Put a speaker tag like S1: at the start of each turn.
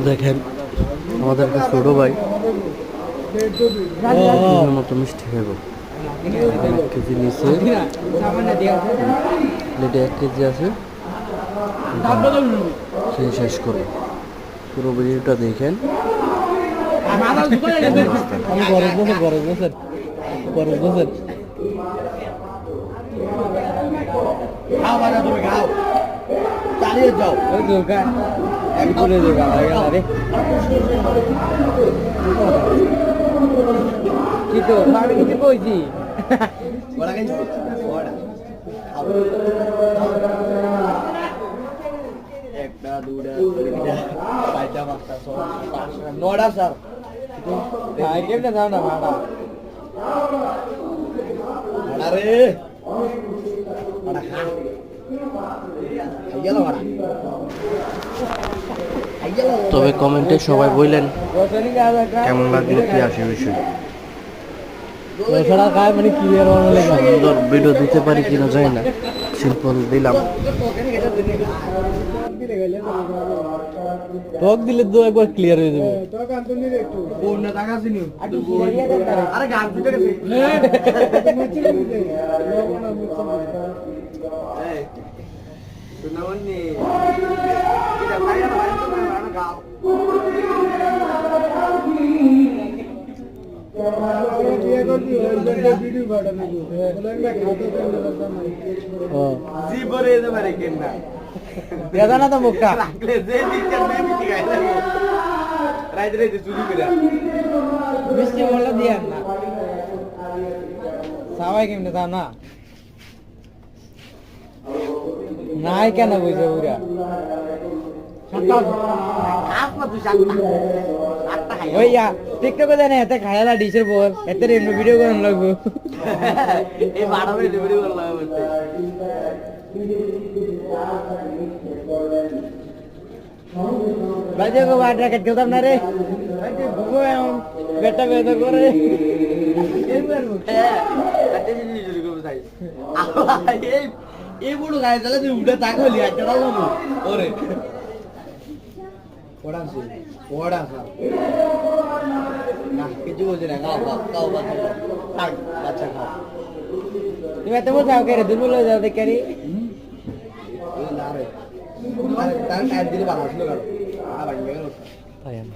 S1: দেখেন আমাদের একটা ছোট ভাই মতো মিষ্টি খাইব 1 কেজি নিচে প্লেটে 1 কেজি আছে সেই শেষ করো পুরো ভিডিওটা দেখেন
S2: চালিয়ে যাও ওই দোকান এক বলে দোকান হয়ে গেল রে কি তো আমি কিছু কইছি বলা কেন বড়া একটা দুটা তিনটা চারটা পাঁচটা ছয়টা নয়টা স্যার ভাই কেমনে যাও না ভাড়া আরে ভাড়া খা
S1: তবে কমেন্টে সবাই বললেন কেমন লাগলো কি আসে বিষয়
S2: মানে ক্লিয়ার
S1: সুন্দর ভিডিও দিতে পারি কিনা জানি না সিম্পল দিলাম
S2: টক দিলে তো একবার ক্লিয়ার হয়ে যাবে টক আনতে একটু কোন না টাকা চিনি আরে গান ফুটে গেছে এই শুনাওনি এটা ভাইয়া ভাইয়া তো না গাও ভিডিও বাড়ানো বলে না খাতো করতে জি বরে দে মারে কেনা দাদা না তো মুখটা রাখলে যে দিকে মে মিটি গাইলে রাইতে রাইতে চুরি করে মিষ্টি বললা দিয়ান না সবাই কেমনে তা না নাই কেন বুঝে পুরা ওইয়া টিকটকে জানে এতে খায়ালা ডিশের বল এতে রেন্ডু ভিডিও করন লাগবো এই বাড়া ভিডিও করন লাগবো বাজে গো বাটা কেটে দাম না রে বেটা বেটা করে এই বড় গায়ে তাহলে তুই উঠে তাকলি একটা দাও ওরে পড়া স্যার না কিছু বলছি না খাও বাচ্চা খাও তুমি এত বলছো কে রে দুর্বল হয়ে যাও দেখে রে না রে তার কাজ দিলে ভালো ছিল কারো ভাই গেল
S1: তাই আমি